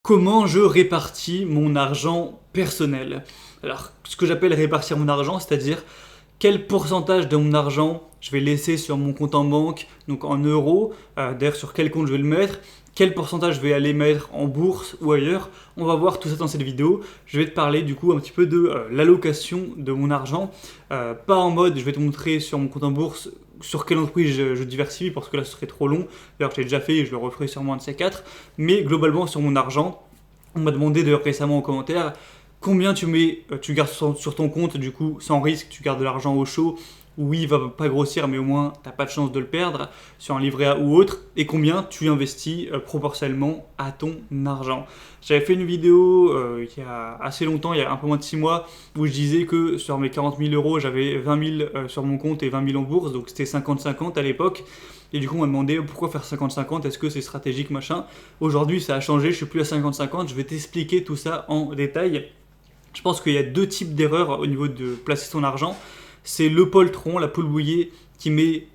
Comment je répartis mon argent personnel? Alors, ce que j'appelle répartir mon argent, c'est-à-dire quel pourcentage de mon argent je vais laisser sur mon compte en banque, donc en euros, d'ailleurs sur quel compte je vais le mettre, quel pourcentage je vais aller mettre en bourse ou ailleurs. On va voir tout ça dans cette vidéo. Je vais te parler du coup un petit peu de l'allocation de mon argent, pas en mode je vais te montrer sur mon compte en bourse sur quelle entreprise je diversifie parce que là ce serait trop long. D'ailleurs je l'ai déjà fait et je le referai sûrement un de ces quatre, mais globalement sur mon argent. On m'a demandé d'ailleurs récemment en commentaire combien tu mets, tu gardes sur ton compte, du coup sans risque, tu gardes de l'argent au chaud, oui il va pas grossir mais au moins t'as pas de chance de le perdre sur un livret A ou autre, et combien tu investis proportionnellement à ton argent. J'avais fait une vidéo il y a assez longtemps, il y a un peu moins de 6 mois, où je disais que sur mes 40 000 euros j'avais 20 000 sur mon compte et 20 000 en bourse, donc c'était 50-50 à l'époque. Et du coup, on m'a demandé pourquoi faire 50-50, est-ce que c'est stratégique, machin. Aujourd'hui, ça a changé, je suis plus à 50-50, je vais t'expliquer tout ça en détail. Je pense qu'il y a deux types d'erreurs au niveau de placer son argent. C'est le poltron, la poule bouillée, qui met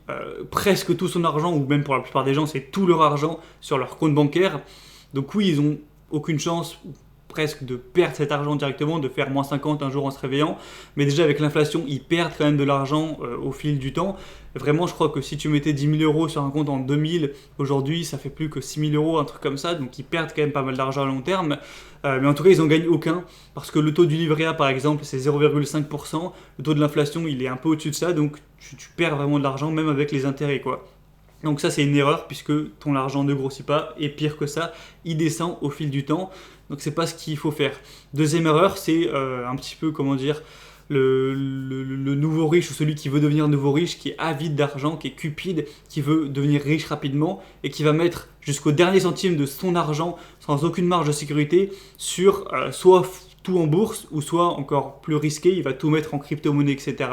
presque tout son argent, ou même pour la plupart des gens, c'est tout leur argent sur leur compte bancaire. Donc oui, ils n'ont aucune chance, presque, de perdre cet argent directement, de faire moins 50 un jour en se réveillant. Mais déjà avec l'inflation, ils perdent quand même de l'argent au fil du temps. Vraiment, je crois que si tu mettais 10 000 euros sur un compte en 2000, aujourd'hui, ça fait plus que 6 000 euros, un truc comme ça. Donc ils perdent quand même pas mal d'argent à long terme. Mais en tout cas, ils n'en gagnent aucun. Parce que le taux du livret A, par exemple, c'est 0,5%. Le taux de l'inflation, il est un peu au-dessus de ça. Donc tu perds vraiment de l'argent, même avec les intérêts, quoi. Donc ça, c'est une erreur puisque ton argent ne grossit pas, et pire que ça, il descend au fil du temps. Donc c'est pas ce qu'il faut faire. Deuxième erreur, c'est un petit peu, comment dire, le nouveau riche, ou celui qui veut devenir nouveau riche, qui est avide d'argent, qui est cupide, qui veut devenir riche rapidement et qui va mettre jusqu'au dernier centime de son argent sans aucune marge de sécurité sur soit tout en bourse, ou soit encore plus risqué, il va tout mettre en crypto-monnaie, etc.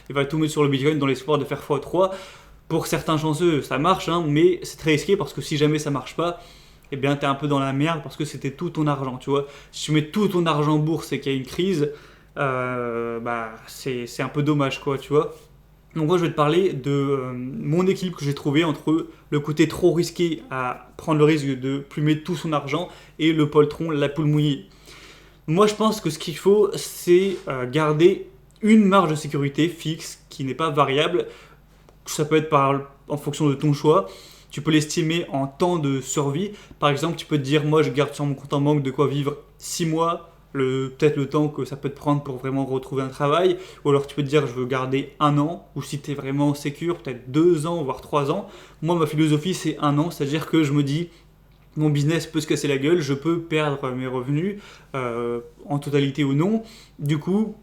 Il va tout mettre sur le Bitcoin dans l'espoir de faire x3. Pour certains chanceux, ça marche, hein, mais c'est très risqué parce que si jamais ça marche pas, eh bien t'es un peu dans la merde parce que c'était tout ton argent, tu vois. Si tu mets tout ton argent en bourse et qu'il y a une crise, c'est un peu dommage, quoi, tu vois. Donc moi je vais te parler de mon équilibre que j'ai trouvé entre le côté trop risqué à prendre le risque de plumer tout son argent et le poltron, la poule mouillée. Moi je pense que ce qu'il faut, c'est garder une marge de sécurité fixe qui n'est pas variable. Ça peut être en fonction de ton choix. Tu peux l'estimer en temps de survie. Par exemple, tu peux te dire, moi je garde sur mon compte en banque de quoi vivre 6 mois, peut-être le temps que ça peut te prendre pour vraiment retrouver un travail. Ou alors tu peux te dire, je veux garder 1 an, ou si tu es vraiment sécure, peut-être 2 ans, voire 3 ans. Moi, ma philosophie, c'est 1 an, c'est-à-dire que je me dis, mon business peut se casser la gueule, je peux perdre mes revenus, en totalité ou non. Du coup,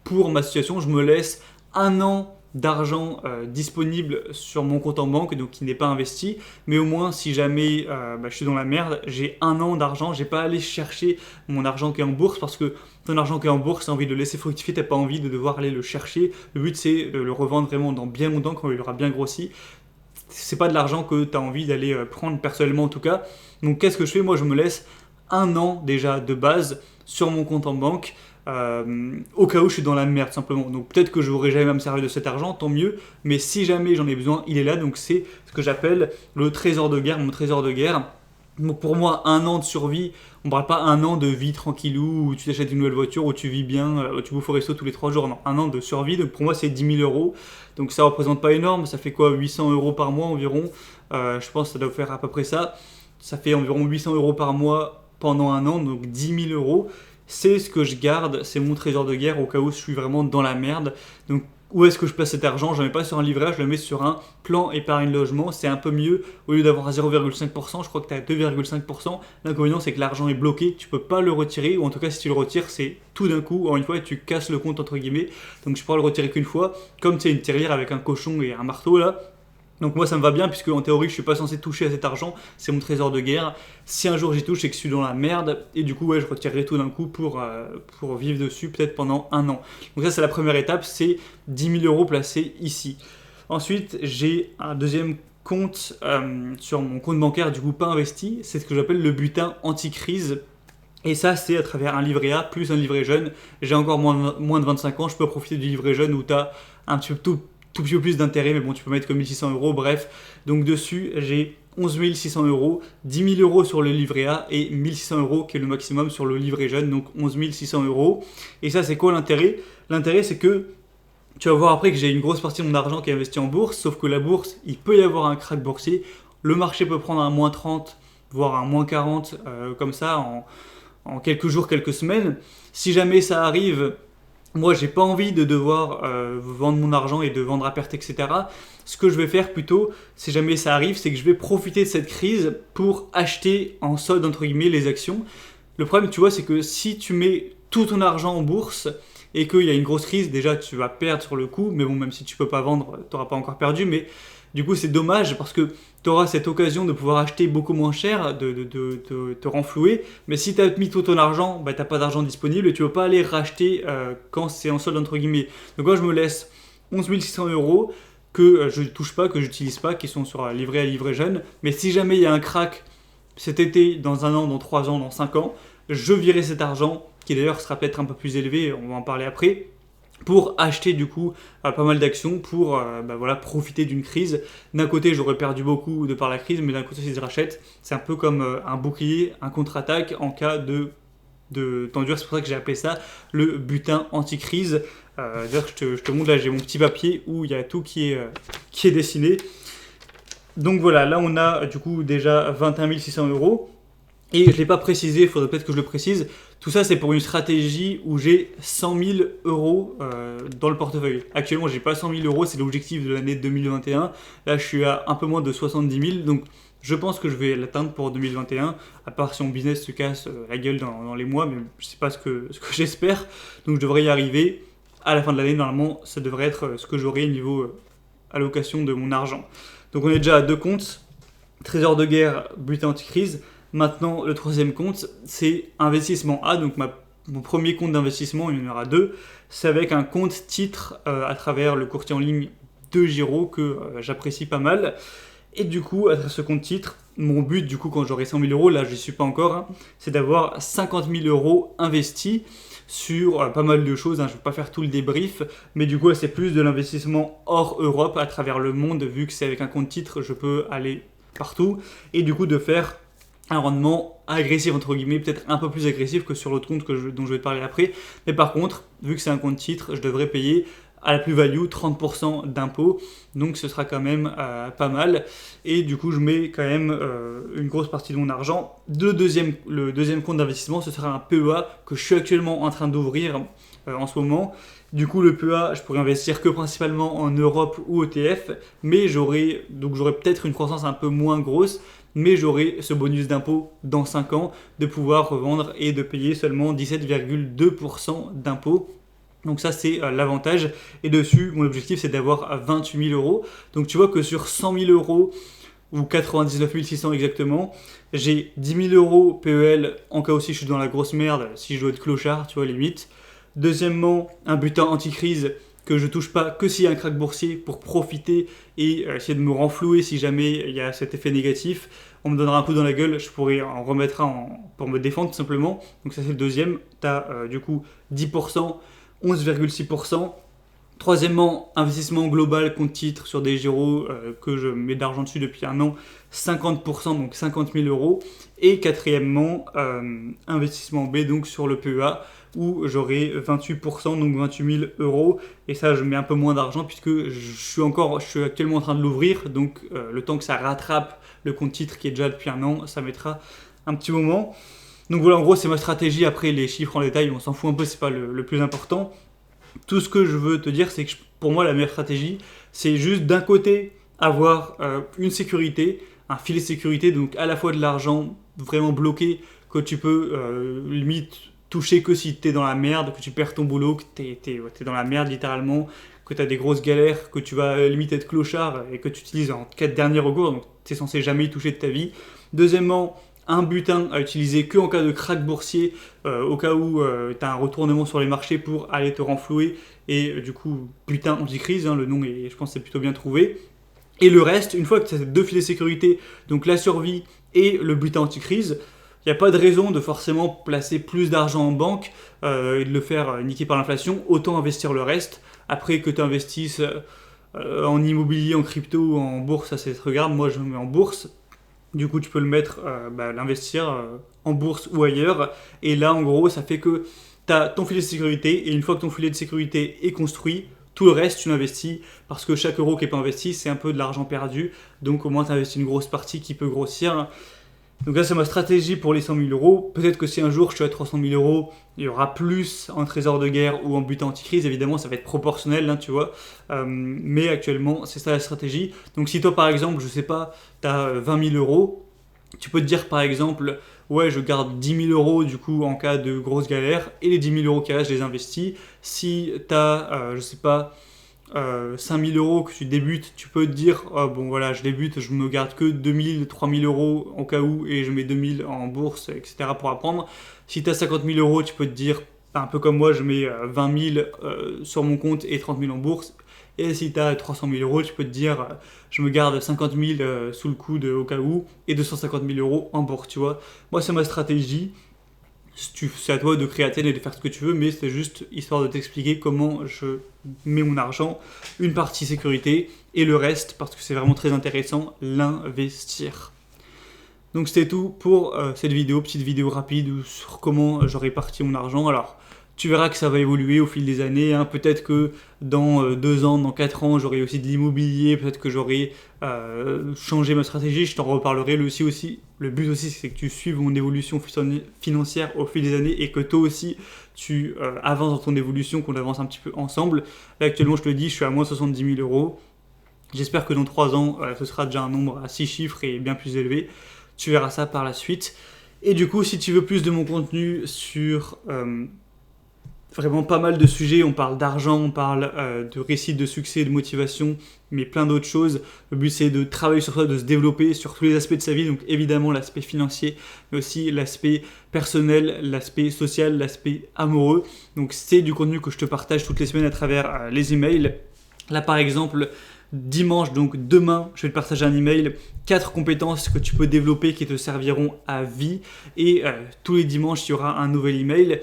pour ma situation, je me laisse 1 an d'argent disponible sur mon compte en banque, donc qui n'est pas investi, mais au moins si jamais je suis dans la merde, j'ai 1 an d'argent, j'ai pas à aller chercher mon argent qui est en bourse, parce que ton argent qui est en bourse, t'as envie de le laisser fructifier, t'as pas envie de devoir aller le chercher. Le but c'est de le revendre vraiment dans bien longtemps quand il aura bien grossi. C'est pas de l'argent que tu as envie d'aller prendre personnellement en tout cas. Donc qu'est-ce que je fais? Moi je me laisse 1 an déjà de base sur mon compte en banque, au cas où je suis dans la merde simplement. Donc peut-être que je n'aurai jamais à me servir de cet argent, tant mieux, mais si jamais j'en ai besoin, il est là. Donc c'est ce que j'appelle le trésor de guerre, mon trésor de guerre. Donc pour moi, 1 an de survie, on ne parle pas 1 an de vie tranquillou, où tu t'achètes une nouvelle voiture, où tu vis bien, où tu bouffes au resto tous les 3 jours. Non, 1 an de survie, donc pour moi c'est 10 000 euros. Donc ça représente pas énorme, ça fait quoi, 800 euros par mois environ. Je pense que ça doit faire à peu près ça. Ça fait environ 800 euros par mois pendant 1 an, donc 10 000 euros. C'est ce que je garde, c'est mon trésor de guerre au cas où je suis vraiment dans la merde. Donc où est-ce que je place cet argent? Je ne le mets pas sur un livret A, je le mets sur un plan épargne logement. C'est un peu mieux, au lieu d'avoir à 0,5%, je crois que tu es à 2,5%. L'inconvénient c'est que l'argent est bloqué, tu ne peux pas le retirer, ou en tout cas si tu le retires c'est tout d'un coup, en une fois, et tu casses le compte entre guillemets. Donc je pourrais le retirer qu'une fois, comme tu sais une tirelire avec un cochon et un marteau là. Donc moi ça me va bien, puisque en théorie je suis pas censé toucher à cet argent, c'est mon trésor de guerre. Si un jour j'y touche, c'est que je suis dans la merde, et du coup ouais, je retirerai tout d'un coup pour vivre dessus peut-être pendant 1 an. Donc ça c'est la première étape, c'est 10 000 euros placés ici. Ensuite j'ai un deuxième compte sur mon compte bancaire, du coup pas investi, c'est ce que j'appelle le butin anti-crise. Et ça, c'est à travers un livret A plus un livret jeune. J'ai encore moins de 25 ans, je peux profiter du livret jeune où tu as un petit peu tout petit peu plus d'intérêt, mais bon, tu peux mettre que 1 600 euros, bref. Donc dessus, j'ai 11 600 euros, 10 000 euros sur le livret A et 1 600 euros qui est le maximum sur le livret jeune, donc 11 600 euros. Et ça, c'est quoi l'intérêt? L'intérêt, c'est que tu vas voir après que j'ai une grosse partie de mon argent qui est investi en bourse, sauf que la bourse, il peut y avoir un crack boursier. Le marché peut prendre un moins 30, voire un moins 40, comme ça, en quelques jours, quelques semaines. Si jamais ça arrive, moi, j'ai pas envie de devoir vendre mon argent et de vendre à perte, etc. Ce que je vais faire plutôt, si jamais ça arrive, c'est que je vais profiter de cette crise pour acheter en solde, entre guillemets, les actions. Le problème, tu vois, c'est que si tu mets tout ton argent en bourse et qu'il y a une grosse crise, déjà, tu vas perdre sur le coup. Mais bon, même si tu peux pas vendre, tu n'auras pas encore perdu. Mais du coup, c'est dommage parce que tu auras cette occasion de pouvoir acheter beaucoup moins cher, de te renflouer. Mais si tu as mis tout ton argent, bah, tu n'as pas d'argent disponible et tu ne peux pas aller racheter quand c'est en solde, entre guillemets. Donc moi, je me laisse 11 600 euros que je ne touche pas, que je n'utilise pas, qui sont sur livret à livret jeune. Mais si jamais il y a un crack cet été, dans 1 an, dans 3 ans, dans 5 ans, je virerai cet argent, qui d'ailleurs sera peut-être un peu plus élevé, on va en parler après, pour acheter du coup pas mal d'actions pour voilà, profiter d'une crise. D'un côté, j'aurais perdu beaucoup de par la crise, mais d'un côté, si je rachète, c'est un peu comme un bouclier, un contre-attaque en cas de tendu. C'est pour ça que j'ai appelé ça le butin anti-crise. D'ailleurs, je te montre, là j'ai mon petit papier où il y a tout qui est dessiné. Donc voilà, là on a du coup déjà 21 600 euros. Et je ne l'ai pas précisé, il faudrait peut-être que je le précise. Tout ça, c'est pour une stratégie où j'ai 100 000 euros dans le portefeuille. Actuellement, je n'ai pas 100 000 euros, c'est l'objectif de l'année 2021. Là, je suis à un peu moins de 70 000. Donc, je pense que je vais l'atteindre pour 2021, à part si mon business se casse la gueule dans les mois, mais je ne sais pas ce que j'espère. Donc, je devrais y arriver. À la fin de l'année, normalement, ça devrait être ce que j'aurai niveau allocation de mon argent. Donc, on est déjà à 2 comptes. Trésor de guerre, butin anti-crise. Maintenant, le troisième compte, c'est investissement A. Donc, mon premier compte d'investissement, il y en aura 2. C'est avec un compte titre à travers le courtier en ligne de Giro que j'apprécie pas mal. Et du coup, à travers ce compte titre, mon but, du coup, quand j'aurai 100 000 euros, là, je n'y suis pas encore, hein, c'est d'avoir 50 000 euros investis sur pas mal de choses. Hein. Je ne vais pas faire tout le débrief, mais du coup, c'est plus de l'investissement hors Europe à travers le monde. Vu que c'est avec un compte titre, je peux aller partout. Et du coup, de faire un rendement agressif, entre guillemets, peut-être un peu plus agressif que sur l'autre compte dont je vais te parler après. Mais par contre, vu que c'est un compte titre, je devrais payer à la plus-value 30% d'impôts. Donc ce sera quand même pas mal. Et du coup, je mets quand même une grosse partie de mon argent. Le deuxième compte d'investissement, ce sera un PEA que je suis actuellement en train d'ouvrir en ce moment. Du coup, le PEA, je pourrais investir que principalement en Europe ou ETF, mais j'aurai peut-être une croissance un peu moins grosse, mais j'aurai ce bonus d'impôt dans 5 ans de pouvoir revendre et de payer seulement 17,2% d'impôt. Donc ça, c'est l'avantage. Et dessus, mon objectif, c'est d'avoir 28 000 euros. Donc tu vois que sur 100 000 euros, ou 99 600 exactement, j'ai 10 000 euros PEL en cas où si je suis dans la grosse merde, si je dois être clochard, tu vois, limite. Deuxièmement, un butin anti-crise que je touche pas que s'il y a un crack boursier pour profiter et essayer de me renflouer si jamais il y a cet effet négatif. On me donnera un coup dans la gueule, je pourrais en remettre un pour me défendre tout simplement. Donc ça c'est le deuxième. Tu as du coup 10%, 11,6%. Troisièmement, investissement global compte titre sur des Giro que je mets d'argent dessus depuis 1 an, 50%, donc 50 000 euros. Et quatrièmement, investissement B, donc sur le PEA, où j'aurai 28%, donc 28 000 euros. Et ça, je mets un peu moins d'argent puisque je suis actuellement en train de l'ouvrir. Donc le temps que ça rattrape le compte titre qui est déjà depuis 1 an, ça mettra un petit moment. Donc voilà, en gros, c'est ma stratégie. Après, les chiffres en détail, on s'en fout un peu, c'est pas le plus important. Tout ce que je veux te dire, c'est que pour moi, la meilleure stratégie, c'est juste d'un côté avoir une sécurité, un filet de sécurité, donc à la fois de l'argent vraiment bloqué que tu peux limite toucher que si tu es dans la merde, que tu perds ton boulot, que tu es dans la merde littéralement, que tu as des grosses galères, que tu vas limite être clochard et que tu utilises en cas de dernier recours, donc tu es censé jamais y toucher de ta vie. Deuxièmement, un butin à utiliser que en cas de crack boursier, au cas où tu as un retournement sur les marchés pour aller te renflouer. Et du coup, butin anti-crise, hein, le nom est, je pense, c'est plutôt bien trouvé. Et le reste, une fois que tu as ces 2 filets de sécurité, donc la survie et le butin anti-crise, il n'y a pas de raison de forcément placer plus d'argent en banque et de le faire niquer par l'inflation. Autant investir le reste. Après que tu investisses en immobilier, en crypto, en bourse, ça c'est regarde. Moi, je me mets en bourse. Du coup, tu peux le mettre, l'investir en bourse ou ailleurs. Et là, en gros, ça fait que tu as ton filet de sécurité. Et une fois que ton filet de sécurité est construit, tout le reste, tu l'investis. Parce que chaque euro qui n'est pas investi, c'est un peu de l'argent perdu. Donc, au moins, tu investis une grosse partie qui peut grossir. Donc là, c'est ma stratégie pour les 100 000 euros. Peut-être que si un jour je suis à 300 000 euros, il y aura plus en trésor de guerre ou en butin anti-crise. Évidemment, ça va être proportionnel, hein, tu vois. Mais actuellement, c'est ça la stratégie. Donc si toi, par exemple, je sais pas, tu as 20 000 euros, tu peux te dire, par exemple, ouais, je garde 10 000 euros du coup en cas de grosse galère et les 10 000 euros qui restent, je les investis. Si tu as, je sais pas, 5 000 euros que tu débutes, tu peux te dire oh, bon voilà, je débute, je me garde que 2 000, 3 000 euros en cas où et je mets 2 000 en bourse, etc. pour apprendre. Si tu as 50 000 euros, tu peux te dire un peu comme moi, je mets 20 000 sur mon compte et 30 000 en bourse. Et si tu as 300 000 euros, tu peux te dire je me garde 50 000 sous le coude au cas où et 250 000 euros en bourse, tu vois. Moi, c'est ma stratégie. C'est à toi de créer la tienne et de faire ce que tu veux, mais c'est juste histoire de t'expliquer comment je mets mon argent, une partie sécurité et le reste, parce que c'est vraiment très intéressant, l'investir. Donc c'était tout pour cette vidéo, petite vidéo rapide sur comment je répartis mon argent. Alors, tu verras que ça va évoluer au fil des années. Hein. Peut-être que dans 2 ans, dans 4 ans, j'aurai aussi de l'immobilier. Peut-être que j'aurai changé ma stratégie. Je t'en reparlerai. Le but aussi, c'est que tu suives mon évolution financière au fil des années et que toi aussi, tu avances dans ton évolution, qu'on avance un petit peu ensemble. Là, actuellement, je te le dis, je suis à moins 70 000 euros. J'espère que dans 3 ans, ce sera déjà un nombre à 6 chiffres et bien plus élevé. Tu verras ça par la suite. Et du coup, si tu veux plus de mon contenu sur vraiment pas mal de sujets, on parle d'argent, on parle de récits de succès, de motivation, mais plein d'autres choses. Le but c'est de travailler sur soi, de se développer sur tous les aspects de sa vie, donc évidemment l'aspect financier, mais aussi l'aspect personnel, l'aspect social, l'aspect amoureux. Donc c'est du contenu que je te partage toutes les semaines à travers les emails. Là par exemple, dimanche, donc demain, je vais te partager un email, 4 compétences que tu peux développer qui te serviront à vie. Et tous les dimanches, il y aura un nouvel email.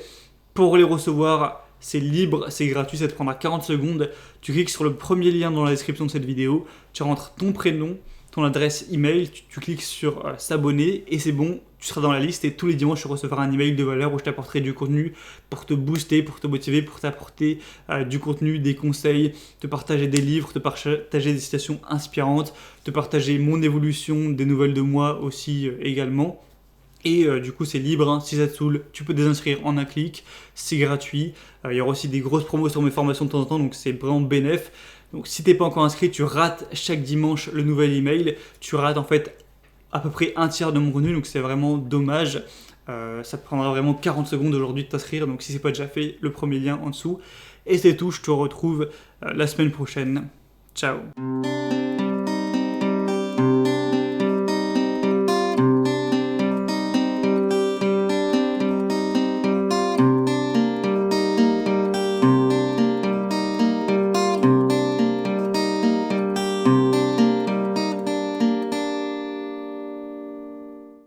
Pour les recevoir, c'est libre, c'est gratuit, ça te prendra 40 secondes. Tu cliques sur le premier lien dans la description de cette vidéo, tu rentres ton prénom, ton adresse email, tu cliques sur s'abonner et c'est bon, tu seras dans la liste et tous les dimanches tu recevras un email de valeur où je t'apporterai du contenu pour te booster, pour te motiver, pour t'apporter du contenu, des conseils, te partager des livres, te partager des citations inspirantes, te partager mon évolution, des nouvelles de moi aussi également. Et du coup c'est libre, hein, si ça te saoule, tu peux désinscrire en un clic, c'est gratuit. Il y aura aussi des grosses promos sur mes formations de temps en temps, donc c'est vraiment bénéf. Donc si t'es pas encore inscrit, tu rates chaque dimanche le nouvel email, tu rates en fait à peu près un tiers de mon contenu, donc c'est vraiment dommage. Ça te prendra vraiment 40 secondes aujourd'hui de t'inscrire, donc si c'est pas déjà fait, le premier lien en dessous. Et c'est tout, je te retrouve la semaine prochaine. Ciao.